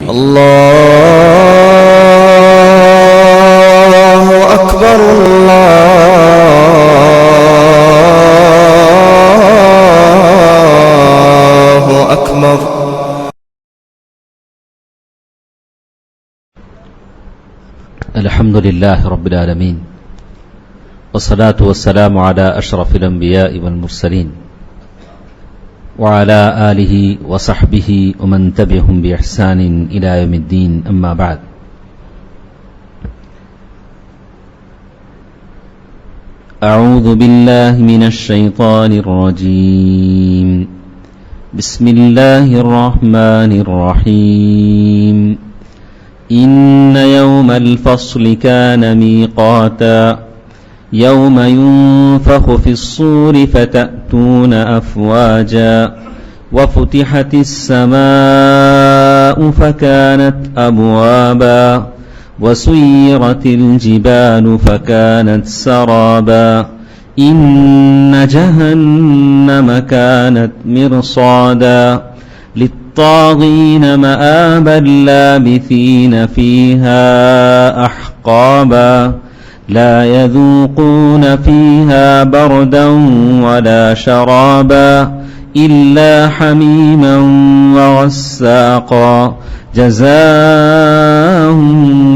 الله أكبر الله أكبر. الحمد لله رب العالمين والصلاة والسلام على أشرف الأنبياء والمرسلين وعلى آله وصحبه ومن تبعهم بإحسان إلى يوم الدين. أما بعد، أعوذ بالله من الشيطان الرجيم. بسم الله الرحمن الرحيم. إن يوم الفصل كان ميقاتا يوم ينفخ في الصور فتأتون أفواجا وفتحت السماء فكانت أبوابا وسيرت الجبال فكانت سرابا إن جهنم كانت مرصادا للطاغين مآبا لابثين فيها أحقابا لا يذوقون فيها بردا ولا شرابا إلا حميما وغساقا جزاهم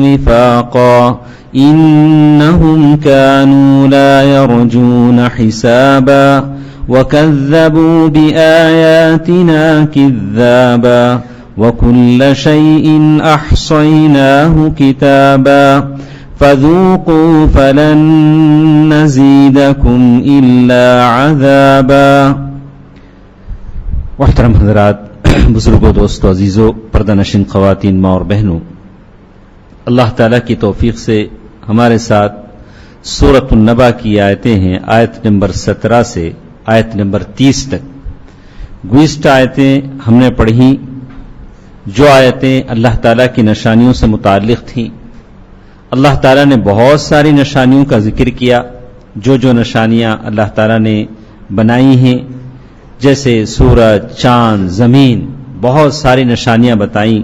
وفاقا إنهم كانوا لا يرجون حسابا وكذبوا بآياتنا كذابا وكل شيء أحصيناه كتابا فذوقوا فلن نزيدكم إلا عذابا. محترم حضرات، بزرگوں، دوستوں، عزیزوں، پردہ نشین خواتین، ماں اور بہنوں، اللہ تعالیٰ کی توفیق سے ہمارے ساتھ سورۃ النبا کی آیتیں ہیں، آیت نمبر 17 سے آیت نمبر 30 تک. گزشتہ آیتیں ہم نے پڑھی جو آیتیں اللہ تعالیٰ کی نشانیوں سے متعلق تھیں. اللہ تعالیٰ نے بہت ساری نشانیوں کا ذکر کیا، جو نشانیاں اللہ تعالیٰ نے بنائی ہیں، جیسے سورج، چاند، زمین، بہت ساری نشانیاں بتائیں.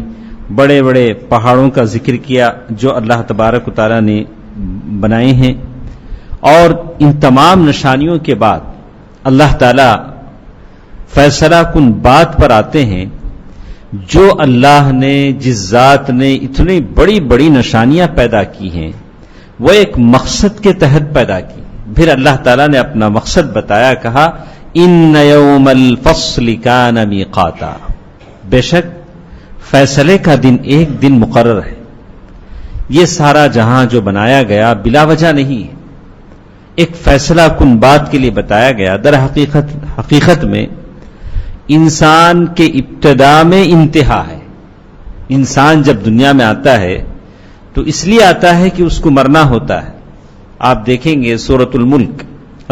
بڑے بڑے پہاڑوں کا ذکر کیا جو اللہ تبارک و تعالیٰ نے بنائے ہیں. اور ان تمام نشانیوں کے بعد اللہ تعالیٰ فیصلہ کن بات پر آتے ہیں. جو اللہ نے، جس ذات نے اتنی بڑی بڑی نشانیاں پیدا کی ہیں، وہ ایک مقصد کے تحت پیدا کی. پھر اللہ تعالیٰ نے اپنا مقصد بتایا، کہا ان یوم الفصل کان میقاتا، بے شک فیصلے کا دن ایک دن مقرر ہے. یہ سارا جہاں جو بنایا گیا بلا وجہ نہیں ہے، ایک فیصلہ کن بات کے لیے بتایا گیا. در حقیقت میں انسان کے ابتدا میں انتہا ہے. انسان جب دنیا میں آتا ہے تو اس لیے آتا ہے کہ اس کو مرنا ہوتا ہے. آپ دیکھیں گے سورۃ الملک،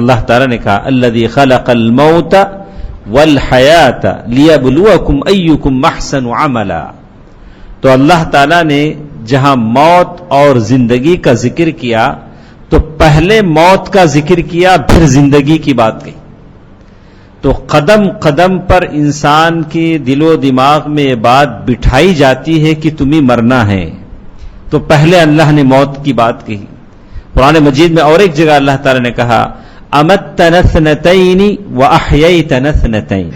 اللہ تعالیٰ نے کہا الذی خلق الموت والحیات لیبلوکم ایکم احسن عملا. تو اللہ تعالیٰ نے جہاں موت اور زندگی کا ذکر کیا تو پہلے موت کا ذکر کیا، پھر زندگی کی بات کہی. تو قدم قدم پر انسان کے دل و دماغ میں یہ بات بٹھائی جاتی ہے کہ تمہیں مرنا ہے. تو پہلے اللہ نے موت کی بات کہی. قرآن مجید میں اور ایک جگہ اللہ تعالی نے کہا امتنا اثنتین واحییتنا اثنتین،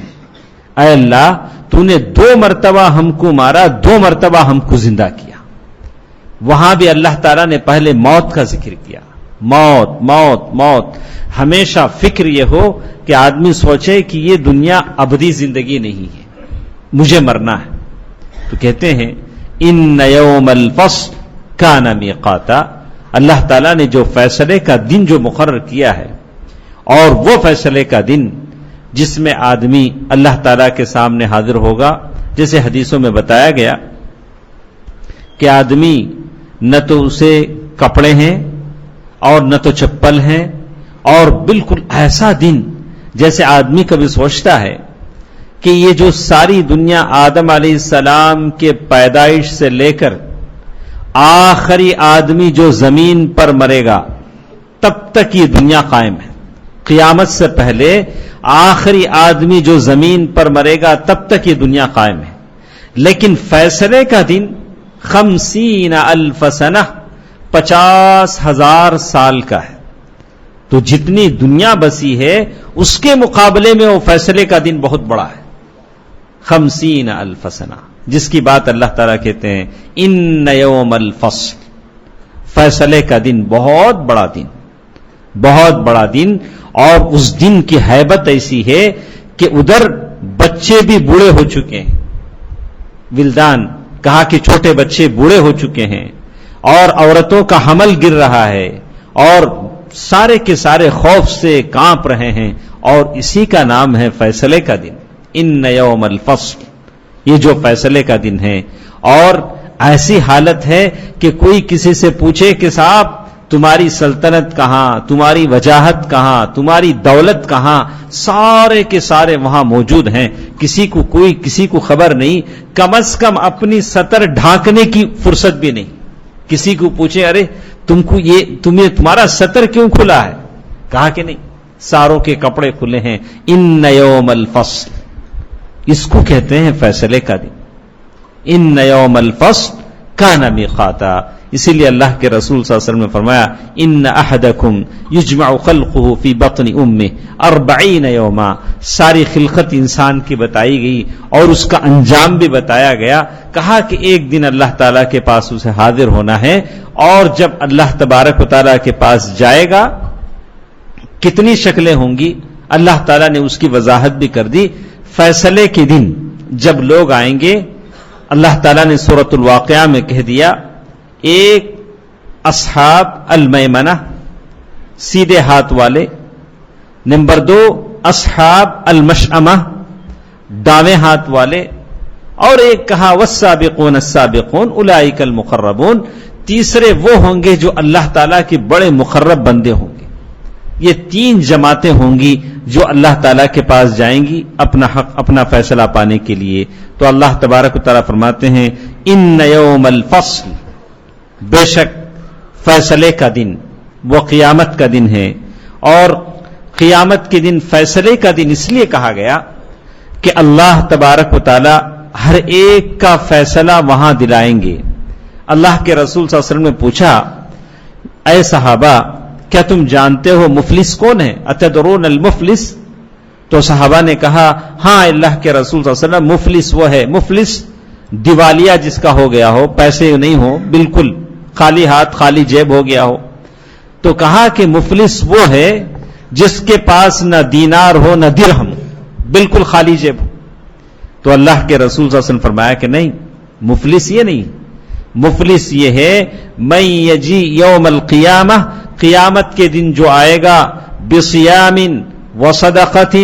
اے اللہ تو نے 2 مرتبہ ہم کو مارا، 2 مرتبہ ہم کو زندہ کیا. وہاں بھی اللہ تعالیٰ نے پہلے موت کا ذکر کیا. موت موت موت. ہمیشہ فکر یہ ہو کہ آدمی سوچے کہ یہ دنیا ابدی زندگی نہیں ہے، مجھے مرنا ہے. تو کہتے ہیں ان یوم الفصل کان میقاتا، اللہ تعالیٰ نے جو فیصلے کا دن جو مقرر کیا ہے، اور وہ فیصلے کا دن جس میں آدمی اللہ تعالیٰ کے سامنے حاضر ہوگا. جیسے حدیثوں میں بتایا گیا کہ آدمی نہ تو اسے کپڑے ہیں اور نہ تو چپل ہیں، اور بالکل ایسا دن جیسے آدمی کبھی سوچتا ہے کہ یہ جو ساری دنیا آدم علیہ السلام کے پیدائش سے لے کر آخری آدمی جو زمین پر مرے گا تب تک یہ دنیا قائم ہے. قیامت سے پہلے آخری آدمی جو زمین پر مرے گا تب تک یہ دنیا قائم ہے. لیکن فیصلے کا دن 50,000 سنہ 50,000 سال کا ہے. تو جتنی دنیا بسی ہے اس کے مقابلے میں وہ فیصلے کا دن بہت بڑا ہے. 50,000 سنہ، جس کی بات اللہ تعالیٰ کہتے ہیں ان یوم الفصل، فیصلے کا دن بہت بڑا دن، بہت بڑا دن. اور اس دن کی ہیبت ایسی ہے کہ ادھر بچے بھی بوڑھے ہو چکے ہیں، ولدان کہا کہ چھوٹے بچے بوڑھے ہو چکے ہیں، اور عورتوں کا حمل گر رہا ہے، اور سارے کے سارے خوف سے کانپ رہے ہیں، اور اسی کا نام ہے فیصلے کا دن. ان یوم الفصل، یہ جو فیصلے کا دن ہے. اور ایسی حالت ہے کہ کوئی کسی سے پوچھے کہ صاحب تمہاری سلطنت کہاں، تمہاری وجاہت کہاں، تمہاری دولت کہاں، سارے کے سارے وہاں موجود ہیں. کسی کو خبر نہیں، کم از کم اپنی سطر ڈھانکنے کی فرصت بھی نہیں. کسی کو پوچھے ارے تمہارا سطر کیوں کھلا ہے، کہا کہ نہیں، ساروں کے کپڑے کھلے ہیں. ان یوم الفصل، اس کو کہتے ہیں فیصلے کا دن. ان یوم الفصل کان میقاتا. اسی لیے اللہ کے رسول صلی اللہ علیہ وسلم نے فرمایا ان احدکم یجمع خلقه فی بطن امه 40 یوما. ساری خلقت انسان کی بتائی گئی اور اس کا انجام بھی بتایا گیا. کہا کہ ایک دن اللہ تعالیٰ کے پاس اسے حاضر ہونا ہے، اور جب اللہ تبارک و تعالیٰ کے پاس جائے گا کتنی شکلیں ہوں گی اللہ تعالیٰ نے اس کی وضاحت بھی کر دی. فیصلے کے دن جب لوگ آئیں گے، اللہ تعالیٰ نے سورۃ الواقعہ میں کہہ دیا، ایک اصحاب المیمنہ سیدھے ہاتھ والے، نمبر 2 اصحاب المشأمہ دائیں ہاتھ والے، اور ایک کہا والسابقون السابقون اولئک المقربون. تیسرے وہ ہوں گے جو اللہ تعالیٰ کے بڑے مقرب بندے ہوں گے. یہ 3 جماعتیں ہوں گی جو اللہ تعالیٰ کے پاس جائیں گی اپنا حق، اپنا فیصلہ پانے کے لیے. تو اللہ تبارک و تعالیٰ فرماتے ہیں ان یوم الفصل، بے شک فیصلے کا دن وہ قیامت کا دن ہے. اور قیامت کے دن فیصلے کا دن اس لیے کہا گیا کہ اللہ تبارک و تعالیٰ ہر ایک کا فیصلہ وہاں دلائیں گے. اللہ کے رسول صلی اللہ علیہ وسلم نے پوچھا اے صحابہ کیا تم جانتے ہو مفلس کون ہے؟ اتدرون المفلس؟ تو صحابہ نے کہا ہاں اللہ کے رسول صلی اللہ علیہ وسلم، مفلس وہ ہے، مفلس دیوالیہ جس کا ہو گیا ہو، پیسے نہیں ہو، بالکل خالی ہاتھ خالی جیب ہو گیا ہو. تو کہا کہ مفلس وہ ہے جس کے پاس نہ دینار ہو نہ درہم، بالکل خالی جیب ہو. تو اللہ کے رسول صلی اللہ علیہ وسلم فرمایا کہ نہیں، مفلس یہ نہیں، مفلس یہ ہے من یجی یوم القیامہ، قیامت کے دن جو آئے گا، بصیام وصدقۃ،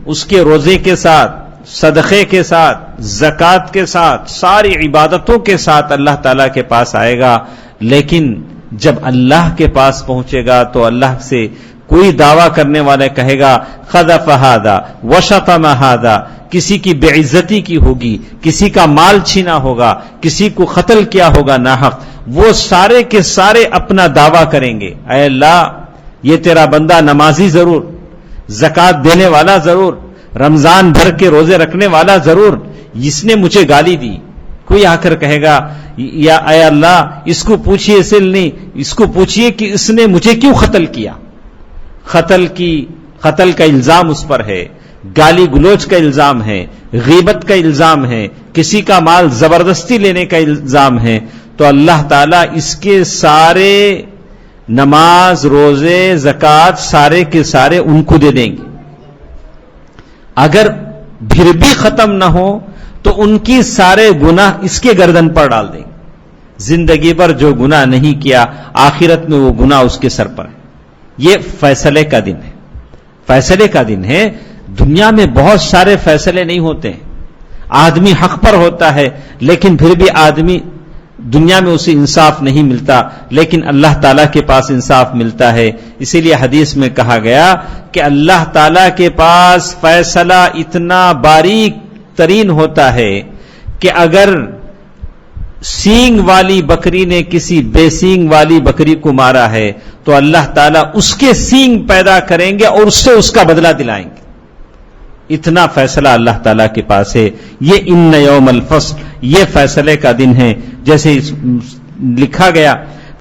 اس کے روزے کے ساتھ، صدقے کے ساتھ، زکوٰۃ کے ساتھ، ساری عبادتوں کے ساتھ اللہ تعالیٰ کے پاس آئے گا. لیکن جب اللہ کے پاس پہنچے گا تو اللہ سے کوئی دعویٰ کرنے والا کہے گا خذف ھذا وشتم ھذا، کسی کی بے عزتی کی ہوگی، کسی کا مال چھینا ہوگا، کسی کو قتل کیا ہوگا ناحق. وہ سارے کے سارے اپنا دعویٰ کریں گے، اے اللہ یہ تیرا بندہ نمازی ضرور، زکوٰۃ دینے والا ضرور، رمضان بھر کے روزے رکھنے والا ضرور، اس نے مجھے گالی دی. کوئی آ کر کہے گا یا اے اللہ اس کو پوچھئے نہیں، اس کو پوچھئے کہ اس نے مجھے کیوں قتل کیا. قتل کا الزام اس پر ہے، گالی گلوچ کا الزام ہے، غیبت کا الزام ہے، کسی کا مال زبردستی لینے کا الزام ہے. تو اللہ تعالیٰ اس کے سارے نماز روزے زکوٰۃ سارے کے سارے ان کو دے دیں گے. اگر پھر بھی ختم نہ ہو تو ان کی سارے گناہ اس کے گردن پر ڈال دیں گے. زندگی پر جو گناہ نہیں کیا آخرت میں وہ گناہ اس کے سر پر ہے. یہ فیصلے کا دن ہے، فیصلے کا دن ہے. دنیا میں بہت سارے فیصلے نہیں ہوتے ہیں، آدمی حق پر ہوتا ہے لیکن پھر بھی آدمی دنیا میں اسے انصاف نہیں ملتا، لیکن اللہ تعالیٰ کے پاس انصاف ملتا ہے. اسی لیے حدیث میں کہا گیا کہ اللہ تعالیٰ کے پاس فیصلہ اتنا باریک ترین ہوتا ہے کہ اگر سینگ والی بکری نے کسی بے سینگ والی بکری کو مارا ہے تو اللہ تعالیٰ اس کے سینگ پیدا کریں گے اور اس سے اس کا بدلہ دلائیں گے. اتنا فیصلہ اللہ تعالیٰ کے پاس ہے. یہ ان یوم الفصل، یہ فیصلے کا دن ہے. جیسے لکھا گیا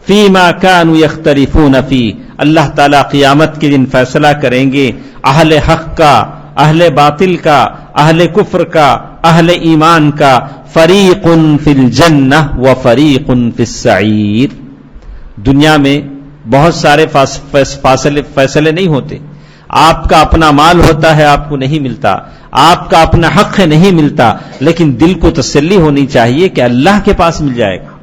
فیما کانوا یختلفون فی، اللہ تعالیٰ قیامت کے دن فیصلہ کریں گے اہل حق کا، اہل باطل کا، اہل کفر کا، اہل ایمان کا. فریق فی الجنہ و فریق فی السعیر. دنیا میں بہت سارے فیصلے نہیں ہوتے. آپ کا اپنا مال ہوتا ہے، آپ کو نہیں ملتا. آپ کا اپنا حق ہے، نہیں ملتا. لیکن دل کو تسلی ہونی چاہیے کہ اللہ کے پاس مل جائے گا.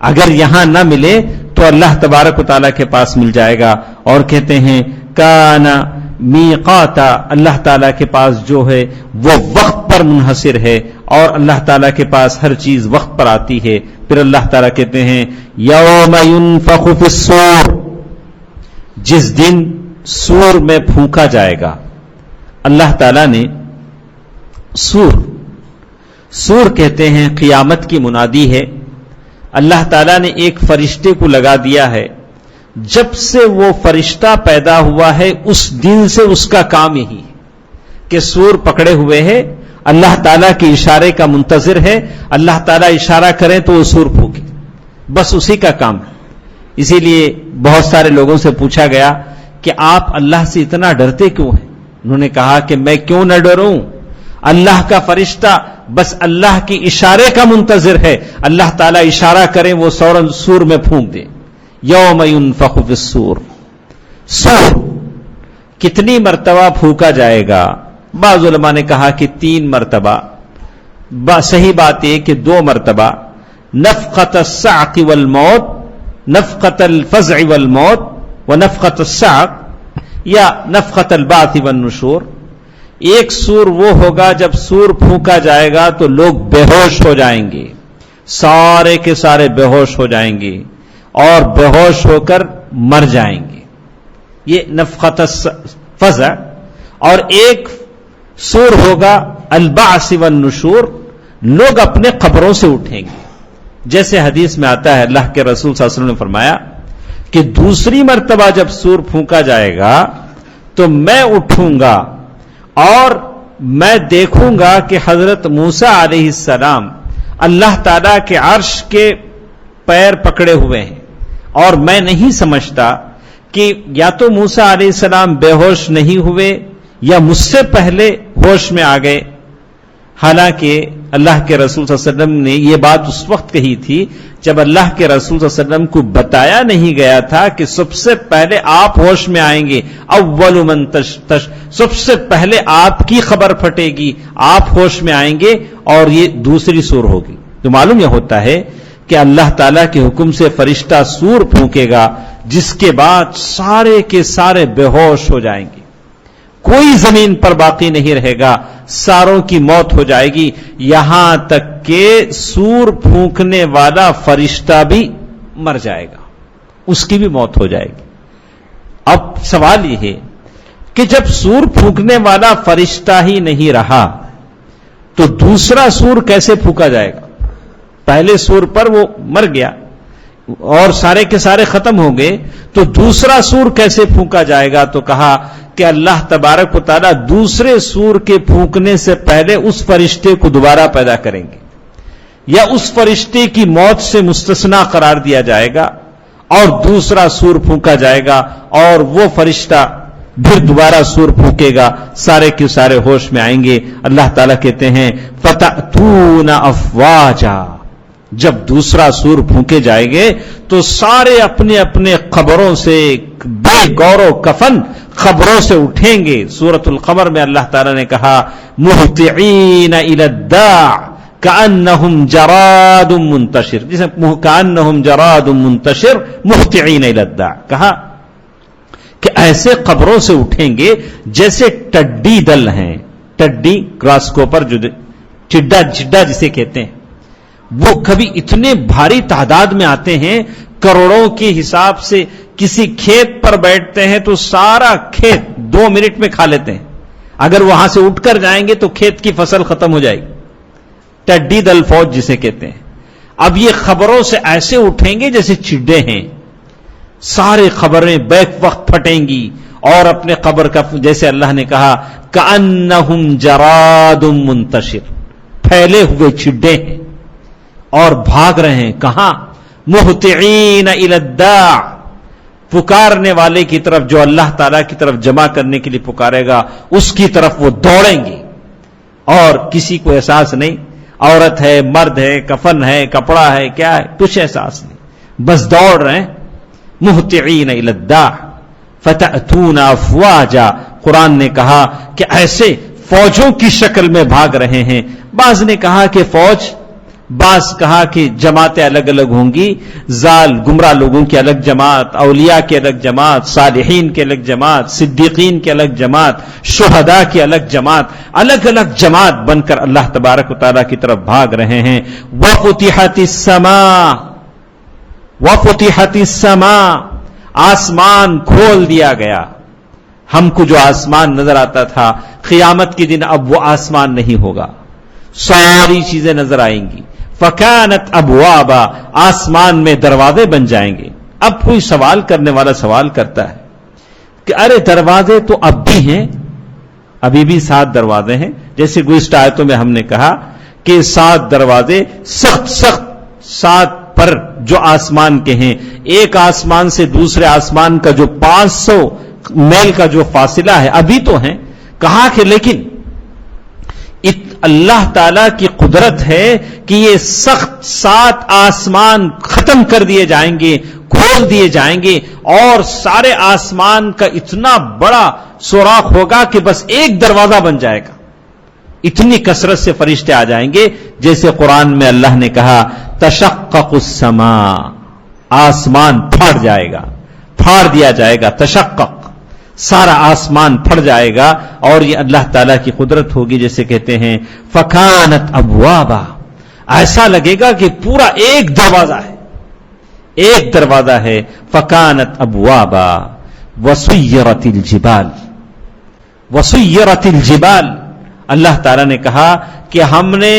اگر یہاں نہ ملے تو اللہ تبارک و تعالیٰ کے پاس مل جائے گا. اور کہتے ہیں کانا میقاتا، اللہ تعالیٰ کے پاس جو ہے وہ وقت پر منحصر ہے، اور اللہ تعالیٰ کے پاس ہر چیز وقت پر آتی ہے. پھر اللہ تعالیٰ کہتے ہیں یوم ینفخ فی الصور، جس دن سور میں پھونکا جائے گا. اللہ تعالیٰ نے سور کہتے ہیں قیامت کی منادی ہے. اللہ تعالیٰ نے ایک فرشتے کو لگا دیا ہے. جب سے وہ فرشتہ پیدا ہوا ہے اس دن سے اس کا کام یہی ہے کہ سور پکڑے ہوئے ہے، اللہ تعالیٰ کے اشارے کا منتظر ہے. اللہ تعالیٰ اشارہ کریں تو وہ سور پھونکے، بس اسی کا کام ہے. اسی لیے بہت سارے لوگوں سے پوچھا گیا کہ آپ اللہ سے اتنا ڈرتے کیوں ہیں؟ انہوں نے کہا کہ میں کیوں نہ ڈروں، اللہ کا فرشتہ بس اللہ کی اشارے کا منتظر ہے. اللہ تعالیٰ اشارہ کریں وہ سور میں پھونک دے. یوم ینفخ فی الصور، سور کتنی مرتبہ پھونکا جائے گا؟ بعض علماء نے کہا کہ 3 مرتبہ. صحیح بات یہ کہ 2 مرتبہ. نفخۃ الصعق والموت، نفخۃ الفزع والموت ونفخۃ الصعق، یا نفخۃ البعث والنشور. ایک سور وہ ہوگا جب سور پھونکا جائے گا تو لوگ بے ہوش ہو جائیں گے، سارے کے سارے بے ہوش ہو جائیں گے اور بے ہوش ہو کر مر جائیں گے. یہ نفخۃ الفزع. اور ایک سور ہوگا البعث والنشور، لوگ اپنے قبروں سے اٹھیں گے. جیسے حدیث میں آتا ہے اللہ کے رسول صلی اللہ علیہ وسلم نے فرمایا کہ دوسری مرتبہ جب سور پھونکا جائے گا تو میں اٹھوں گا اور میں دیکھوں گا کہ حضرت موسیٰ علیہ السلام اللہ تعالیٰ کے عرش کے پیر پکڑے ہوئے ہیں، اور میں نہیں سمجھتا کہ یا تو موسیٰ علیہ السلام بے ہوش نہیں ہوئے یا مجھ سے پہلے ہوش میں آ گئے. حالانکہ اللہ کے رسول صلی اللہ علیہ وسلم نے یہ بات اس وقت کہی تھی جب اللہ کے رسول صلی اللہ علیہ وسلم کو بتایا نہیں گیا تھا کہ سب سے پہلے آپ ہوش میں آئیں گے. اول من سب سے پہلے آپ کی خبر پھٹے گی، آپ ہوش میں آئیں گے اور یہ دوسری سور ہوگی. تو معلوم یہ ہوتا ہے کہ اللہ تعالیٰ کے حکم سے فرشتہ سور پھونکے گا، جس کے بعد سارے کے سارے بے ہوش ہو جائیں گے، کوئی زمین پر باقی نہیں رہے گا، ساروں کی موت ہو جائے گی. یہاں تک کہ سور پھونکنے والا فرشتہ بھی مر جائے گا، اس کی بھی موت ہو جائے گی. اب سوال یہ ہے کہ جب سور پھونکنے والا فرشتہ ہی نہیں رہا تو دوسرا سور کیسے پھونکا جائے گا؟ پہلے سور پر وہ مر گیا اور سارے کے سارے ختم ہو گئے، تو دوسرا سور کیسے پھونکا جائے گا؟ تو کہا کہ اللہ تبارک و تعالیٰ دوسرے سور کے پھونکنے سے پہلے اس فرشتے کو دوبارہ پیدا کریں گے، یا اس فرشتے کی موت سے مستثنا قرار دیا جائے گا اور دوسرا سور پھونکا جائے گا، اور وہ فرشتہ پھر دوبارہ سور پھونکے گا، سارے کے سارے ہوش میں آئیں گے. اللہ تعالیٰ کہتے ہیں فَتَأْتُونَ أَفْوَاجًا، جب دوسرا سور پھونکے جائیں گے تو سارے اپنے اپنے قبروں سے بے غور و کفن قبروں سے اٹھیں گے. سورۃ القمر میں اللہ تعالیٰ نے کہا مہطعین الی الداع کأنہم جراد منتشر، جسے کأنہم جراد منتشر مہطعین الی الداع، کہا کہ ایسے قبروں سے اٹھیں گے جیسے ٹڈی دل ہیں. ٹڈی گراسکوپر جو چڈا جسے کہتے ہیں، وہ کبھی اتنے بھاری تعداد میں آتے ہیں، کروڑوں کے حساب سے کسی کھیت پر بیٹھتے ہیں تو سارا کھیت 2 منٹ میں کھا لیتے ہیں. اگر وہاں سے اٹھ کر جائیں گے تو کھیت کی فصل ختم ہو جائے گی. ٹڈی دل فوج جسے کہتے ہیں. اب یہ خبروں سے ایسے اٹھیں گے جیسے چڈے ہیں، سارے خبریں بیک وقت پھٹیں گی اور اپنے قبر کا جیسے اللہ نے کہا کأنہم جراد منتشر، پھیلے ہوئے چڈے ہیں اور بھاگ رہے ہیں کہاں؟ مہطعین الی الداع، پکارنے والے کی طرف، جو اللہ تعالیٰ کی طرف جمع کرنے کے لیے پکارے گا اس کی طرف وہ دوڑیں گے، اور کسی کو احساس نہیں عورت ہے مرد ہے کفن ہے کپڑا ہے کیا ہے، کچھ احساس نہیں، بس دوڑ رہے ہیں۔ مہطعین الی الداع فتأتون افواجا، قرآن نے کہا کہ ایسے فوجوں کی شکل میں بھاگ رہے ہیں۔ بعض نے کہا کہ فوج، بعض کہا کہ جماعتیں الگ الگ ہوں گی، ضال گمراہ لوگوں کی الگ جماعت، اولیاء کی الگ جماعت، صالحین کی الگ جماعت، صدیقین کی الگ جماعت، شہداء کی الگ جماعت، الگ الگ جماعت بن کر اللہ تبارک و تعالیٰ کی طرف بھاگ رہے ہیں۔ وَفُتِحَتِ السَّمَاءُ، وَفُتِحَتِ السَّمَاءُ، آسمان کھول دیا گیا۔ ہم کو جو آسمان نظر آتا تھا قیامت کے دن اب وہ آسمان نہیں ہوگا، ساری چیزیں نظر آئیں گی۔ فَكَانَتْ أَبْوَابًا، آسمان میں دروازے بن جائیں گے۔ اب کوئی سوال کرنے والا سوال کرتا ہے کہ ارے دروازے تو اب بھی ہیں، ابھی بھی 7 دروازے ہیں، جیسے گزشتہ آیتوں میں ہم نے کہا کہ 7 دروازے سخت 7 پر جو آسمان کے ہیں، ایک آسمان سے دوسرے آسمان کا جو 500 میل کا جو فاصلہ ہے ابھی تو ہیں۔ کہا کہ لیکن اللہ تعالی کی قدرت ہے کہ یہ سخت 7 آسمان ختم کر دیے جائیں گے، کھول دیے جائیں گے، اور سارے آسمان کا اتنا بڑا سوراخ ہوگا کہ بس ایک دروازہ بن جائے گا۔ اتنی کثرت سے فرشتے آ جائیں گے، جیسے قرآن میں اللہ نے کہا تشقق السماء، آسمان پھٹ جائے گا، پھاڑ دیا جائے گا، تشقق، سارا آسمان پھٹ جائے گا، اور یہ اللہ تعالیٰ کی قدرت ہوگی، جیسے کہتے ہیں فکانت ابوابا، ایسا لگے گا کہ پورا ایک دروازہ ہے، ایک دروازہ ہے۔ فکانت ابوابا وسیرت الجبال، وسیرت الجبال، اللہ تعالیٰ نے کہا کہ ہم نے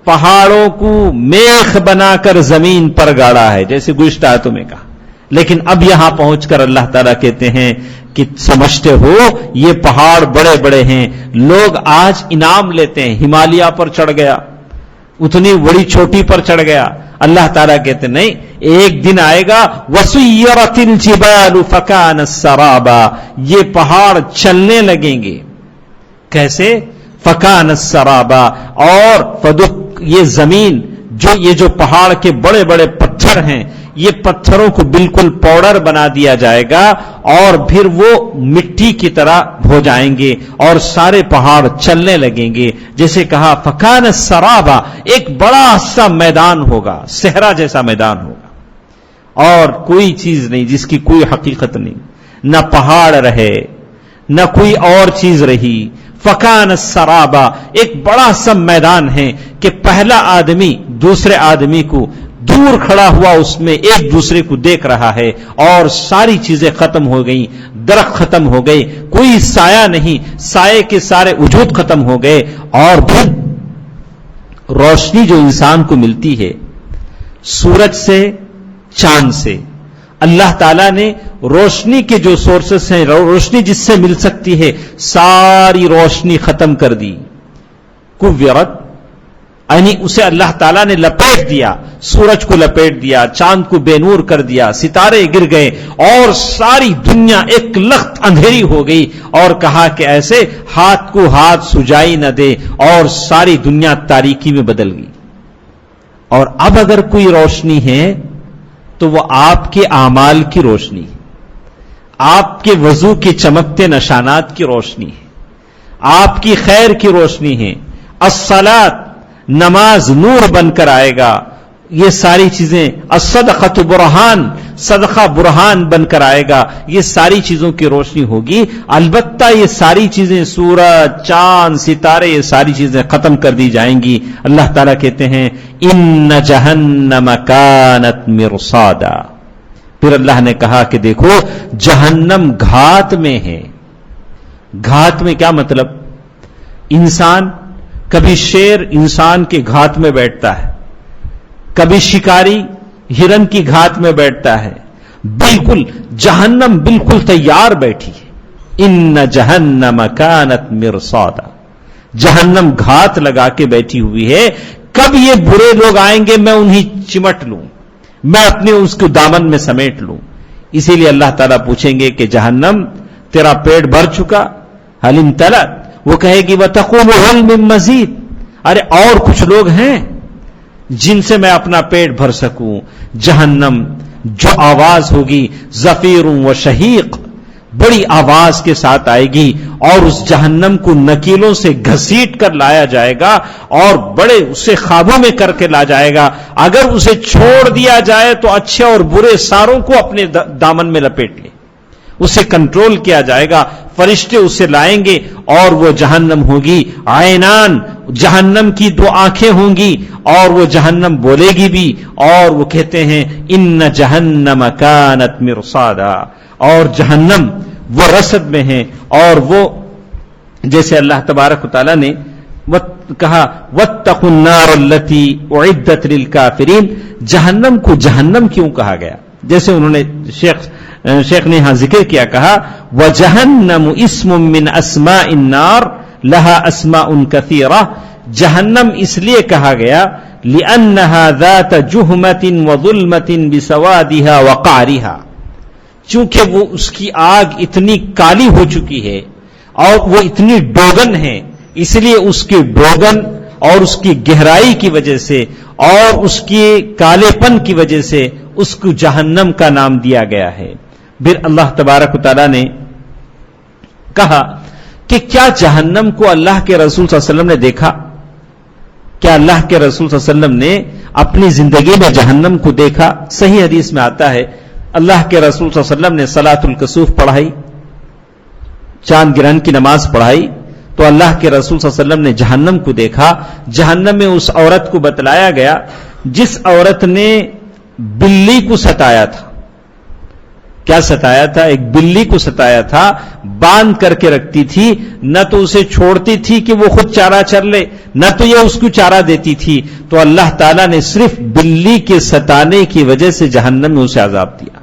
پہاڑوں کو میخ بنا کر زمین پر گاڑا ہے، جیسے گزشتہ آیتوں میں کہا۔ لیکن اب یہاں پہنچ کر اللہ تعالیٰ کہتے ہیں کہ سمجھتے ہو یہ پہاڑ بڑے بڑے ہیں، لوگ آج انعام لیتے ہیں، ہمالیہ پر چڑھ گیا، اتنی بڑی چوٹی پر چڑھ گیا۔ اللہ تعالیٰ کہتے نہیں، ایک دن آئے گا وسیرت الجبال فکانت سرابا، یہ پہاڑ چلنے لگیں گے۔ کیسے؟ فکانت سرابا، اور یہ زمین یہ جو پہاڑ کے بڑے بڑے پتھر ہیں، یہ پتھروں کو بالکل پاؤڈر بنا دیا جائے گا، اور پھر وہ مٹی کی طرح ہو جائیں گے، اور سارے پہاڑ چلنے لگیں گے۔ جیسے کہا فکانت سرابا، ایک بڑا سا میدان ہوگا، صحرا جیسا میدان ہوگا، اور کوئی چیز نہیں جس کی کوئی حقیقت نہیں، نہ پہاڑ رہے نہ کوئی اور چیز رہی۔ فکانت سرابا، ایک بڑا سا میدان ہے کہ پہلا آدمی دوسرے آدمی کو دور کھڑا ہوا اس میں ایک دوسرے کو دیکھ رہا ہے، اور ساری چیزیں ختم ہو گئیں، درخت ختم ہو گئے، کوئی سایہ نہیں، سائے کے سارے وجود ختم ہو گئے، اور پھر روشنی جو انسان کو ملتی ہے سورج سے، چاند سے، اللہ تعالیٰ نے روشنی کے جو سورسز ہیں، روشنی جس سے مل سکتی ہے، ساری روشنی ختم کر دی۔ کویرت یعنی اسے اللہ تعالیٰ نے لپیٹ دیا، سورج کو لپیٹ دیا، چاند کو بے نور کر دیا، ستارے گر گئے، اور ساری دنیا ایک لخت اندھیری ہو گئی، اور کہا کہ ایسے ہاتھ کو ہاتھ سجائی نہ دے، اور ساری دنیا تاریکی میں بدل گئی۔ اور اب اگر کوئی روشنی ہے تو وہ آپ کے اعمال کی روشنی ہے، آپ کے وضو کے چمکتے نشانات کی روشنی ہے، آپ کی خیر کی روشنی ہے۔ الصلاۃ، نماز نور بن کر آئے گا، یہ ساری چیزیں۔ الصدقۃ برہان، صدقہ برہان بن کر آئے گا، یہ ساری چیزوں کی روشنی ہوگی۔ البتہ یہ ساری چیزیں، سورج، چاند، ستارے، یہ ساری چیزیں ختم کر دی جائیں گی۔ اللہ تعالیٰ کہتے ہیں ان جہنم کانت مرصادا، پھر اللہ نے کہا کہ دیکھو جہنم گھات میں ہے۔ گھات میں کیا مطلب؟ انسان، کبھی شیر انسان کے گھات میں بیٹھتا ہے، کبھی شکاری ہرن کی گھات میں بیٹھتا ہے، بالکل جہنم بالکل تیار بیٹھی ہے، ان جہنم کانت مرصادا، جہنم گھات لگا کے بیٹھی ہوئی ہے، کب یہ برے لوگ آئیں گے میں انہیں چمٹ لوں، میں اپنے اس کو دامن میں سمیٹ لوں۔ اسی لیے اللہ تعالیٰ پوچھیں گے کہ جہنم تیرا پیٹ بھر چکا؟ حل امتلأت، وہ کہے گی وتقول هل من مزید، ارے اور کچھ لوگ ہیں جن سے میں اپنا پیٹ بھر سکوں۔ جہنم جو آواز ہوگی زفیر و شہیق، بڑی آواز کے ساتھ آئے گی، اور اس جہنم کو نکیلوں سے گھسیٹ کر لایا جائے گا اور بڑے اسے قابو میں کر کے لا جائے گا۔ اگر اسے چھوڑ دیا جائے تو اچھے اور برے ساروں کو اپنے دامن میں لپیٹ لے، اسے کنٹرول کیا جائے گا، فرشتے اسے لائیں گے، اور وہ جہنم ہوگی عینان، جہنم کی دو آنکھیں ہوں گی، اور وہ جہنم بولے گی بھی، اور وہ کہتے ہیں ان جہنم کانت مرصادا، اور جہنم وہ رصد میں ہے، اور وہ جیسے اللہ تبارک و تعالیٰ نے کہا واتقوا النار التي اعدت للكافرین، جہنم کو جہنم کیوں کہا گیا؟ جیسے انہوں نے شیخ نے یہاں ذکر کیا، کہا وجہنم اسم من اسماء النار لها اسماء کثیرہ، جہنم اس لیے کہا گیا لأنها ذات جہمة وظلمة بسوادها وقعرها، چونکہ وہ اس کی آگ اتنی کالی ہو چکی ہے اور وہ اتنی ڈوگن ہے، اس لیے اس کی ڈوگن اور اس کی گہرائی کی وجہ سے اور اس کی کالے پن کی وجہ سے اس کو جہنم کا نام دیا گیا ہے۔ پھر اللہ تبارک و تعالیٰ نے کہا کہ کیا جہنم کو اللہ کے رسول صلی اللہ علیہ وسلم نے دیکھا؟ کیا اللہ کے رسول صلی اللہ علیہ وسلم نے اپنی زندگی میں جہنم کو دیکھا؟ صحیح حدیث میں آتا ہے اللہ کے رسول صلی اللہ علیہ وسلم نے صلاۃ الکسوف پڑھائی، چاند گرہن کی نماز پڑھائی، تو اللہ کے رسول صلی اللہ علیہ وسلم نے جہنم کو دیکھا۔ جہنم میں اس عورت کو بتلایا گیا جس عورت نے بلی کو ستایا تھا۔ کیا ستایا تھا؟ ایک بلی کو ستایا تھا، باندھ کر کے رکھتی تھی، نہ تو اسے چھوڑتی تھی کہ وہ خود چارہ چر لے، نہ تو یہ اس کو چارہ دیتی تھی، تو اللہ تعالیٰ نے صرف بلی کے ستانے کی وجہ سے جہنم میں اسے عذاب دیا۔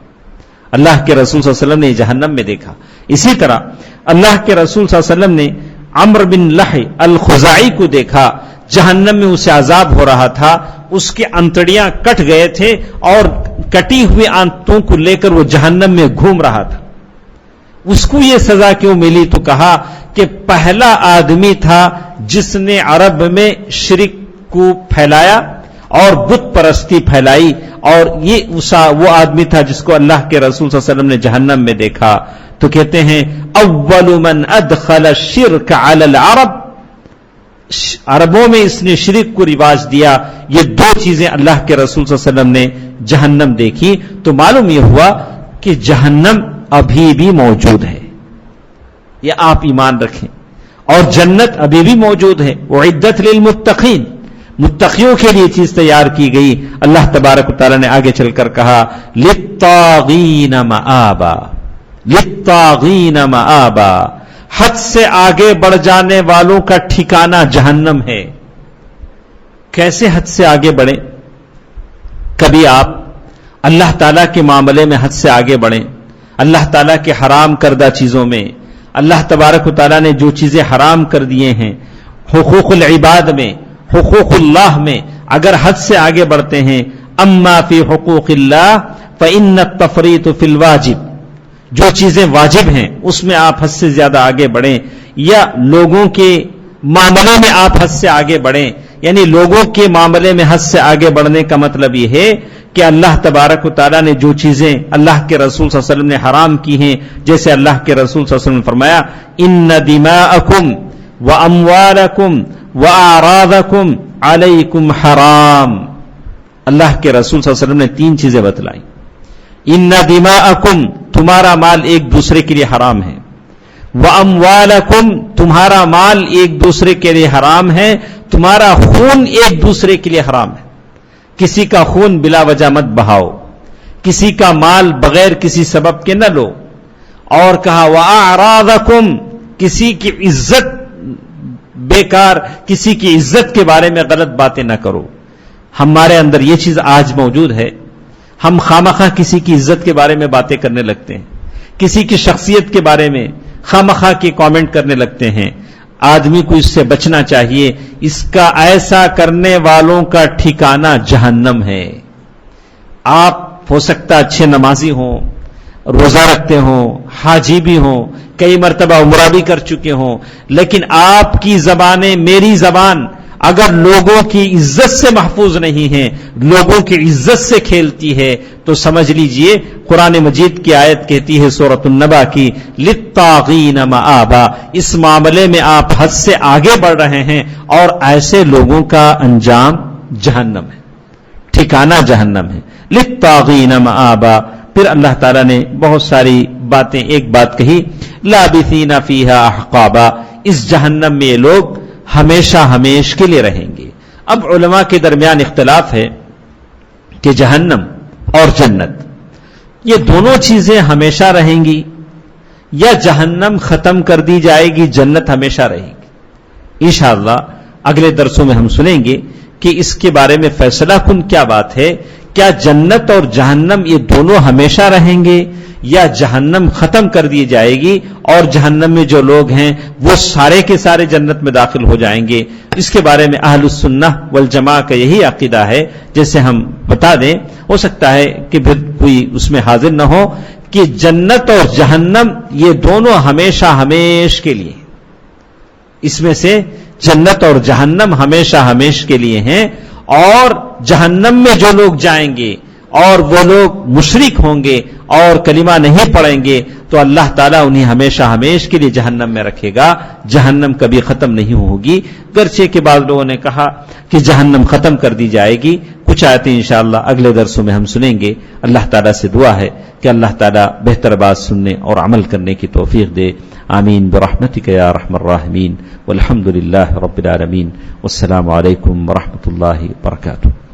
اللہ کے رسول صلی اللہ علیہ وسلم نے جہنم میں دیکھا۔ اسی طرح اللہ کے رسول صلی اللہ علیہ وسلم نے عمرو بن لحی الخزاعی کو دیکھا، جہنم میں اسے عذاب ہو رہا تھا، اس کے انتڑیاں کٹ گئے تھے اور کٹی ہوئی آنتوں کو لے کر وہ جہنم میں گھوم رہا تھا۔ اس کو یہ سزا کیوں ملی؟ تو کہا کہ پہلا آدمی تھا جس نے عرب میں شرک کو پھیلایا اور بت پرستی پھیلائی، اور یہ وہ آدمی تھا جس کو اللہ کے رسول صلی اللہ علیہ وسلم نے جہنم میں دیکھا۔ تو کہتے ہیں اول من ادخل الشرک علی العرب، عربوں میں اس نے شرک کو رواج دیا۔ یہ دو چیزیں اللہ کے رسول صلی اللہ علیہ وسلم نے جہنم دیکھی، تو معلوم یہ ہوا کہ جہنم ابھی بھی موجود ہے، یہ آپ ایمان رکھیں، اور جنت ابھی بھی موجود ہے۔ اعدت للمتقین، متقیوں کے لیے چیز تیار کی گئی۔ اللہ تبارک و تعالیٰ نے آگے چل کر کہا للطاغین مآبا، للطاغین مآبا، حد سے آگے بڑھ جانے والوں کا ٹھکانہ جہنم ہے۔ کیسے حد سے آگے بڑھیں؟ کبھی آپ اللہ تعالیٰ کے معاملے میں حد سے آگے بڑھیں، اللہ تعالیٰ کے حرام کردہ چیزوں میں، اللہ تبارک و تعالیٰ نے جو چیزیں حرام کر دیے ہیں، حقوق العباد میں، حقوق اللہ میں اگر حد سے آگے بڑھتے ہیں، اما فی حقوق اللہ فإن التفریط فی الواجب، جو چیزیں واجب ہیں اس میں آپ حد سے زیادہ آگے بڑھیں، یا لوگوں کے معاملے میں آپ حد سے آگے بڑھیں، یعنی لوگوں کے معاملے میں حد سے آگے بڑھنے کا مطلب یہ ہے کہ اللہ تبارک و تعالیٰ نے جو چیزیں اللہ کے رسول صلی اللہ علیہ وسلم نے حرام کی ہیں، جیسے اللہ کے رسول صلی اللہ علیہ وسلم نے فرمایا ان دماءکم واموالکم واعراضکم علیکم حرام، اللہ کے رسول صلی اللہ علیہ وسلم نے تین چیزیں بتلائیں۔ ان دماءکم، تمہارا مال ایک دوسرے کے لیے حرام ہے، واموالکم، تمہارا مال ایک دوسرے کے لیے حرام ہے، تمہارا خون ایک دوسرے کے لیے حرام ہے، کسی کا خون بلا وجہ مت بہاؤ، کسی کا مال بغیر کسی سبب کے نہ لو، اور کہا واعراضکم، کسی کی عزت بیکار، کسی کی عزت کے بارے میں غلط باتیں نہ کرو۔ ہمارے اندر یہ چیز آج موجود ہے، ہم خامخواہ کسی کی عزت کے بارے میں باتیں کرنے لگتے ہیں، کسی کی شخصیت کے بارے میں خامخواہ کے کامنٹ کرنے لگتے ہیں. آدمی کو اس سے بچنا چاہیے. اس کا ایسا کرنے والوں کا ٹھکانہ جہنم ہے. آپ ہو سکتا اچھے نمازی ہوں، روزہ رکھتے ہوں، حاجی بھی ہوں، کئی مرتبہ عمرہ بھی کر چکے ہوں، لیکن آپ کی زبانیں، میری زبان اگر لوگوں کی عزت سے محفوظ نہیں ہے، لوگوں کی عزت سے کھیلتی ہے، تو سمجھ لیجئے قرآن مجید کی آیت کہتی ہے سورۃ النبا کی للطاغین مآبا، اس معاملے میں آپ حد سے آگے بڑھ رہے ہیں اور ایسے لوگوں کا انجام جہنم ہے، ٹھکانہ جہنم ہے. للطاغین مآبا. پھر اللہ تعالیٰ نے بہت ساری باتیں، ایک بات کہی لابثین فیہا احقابا، اس جہنم میں یہ لوگ ہمیشہ ہمیش کے لیے رہیں گے. اب علماء کے درمیان اختلاف ہے کہ جہنم اور جنت یہ دونوں چیزیں ہمیشہ رہیں گی یا جہنم ختم کر دی جائے گی، جنت ہمیشہ رہے گی. انشاءاللہ اگلے درسوں میں ہم سنیں گے کہ اس کے بارے میں فیصلہ کن کیا بات ہے. کیا جنت اور جہنم یہ دونوں ہمیشہ رہیں گے یا جہنم ختم کر دی جائے گی اور جہنم میں جو لوگ ہیں وہ سارے کے سارے جنت میں داخل ہو جائیں گے؟ اس کے بارے میں اہل السنہ والجماعہ کا یہی عقیدہ ہے. جیسے ہم بتا دیں، ہو سکتا ہے کہ پھر کوئی اس میں حاضر نہ ہو، کہ جنت اور جہنم یہ دونوں ہمیشہ ہمیش کے لیے، اس میں سے جنت اور جہنم ہمیشہ ہمیش کے لیے ہیں. اور جہنم میں جو لوگ جائیں گے اور وہ لوگ مشرک ہوں گے اور کلمہ نہیں پڑھیں گے تو اللہ تعالیٰ انہیں ہمیشہ ہمیش کے لیے جہنم میں رکھے گا. جہنم کبھی ختم نہیں ہوگی. گرچہ کے بعض لوگوں نے کہا کہ جہنم ختم کر دی جائے گی. کچھ آیتیں انشاءاللہ اگلے درسوں میں ہم سنیں گے. اللہ تعالیٰ سے دعا ہے کہ اللہ تعالیٰ بہتر بات سننے اور عمل کرنے کی توفیق دے. آمین برحمتک یا ارحم الراحمین والحمد للہ رب العالمین. والسلام علیکم ورحمۃ اللہ وبرکاتہ.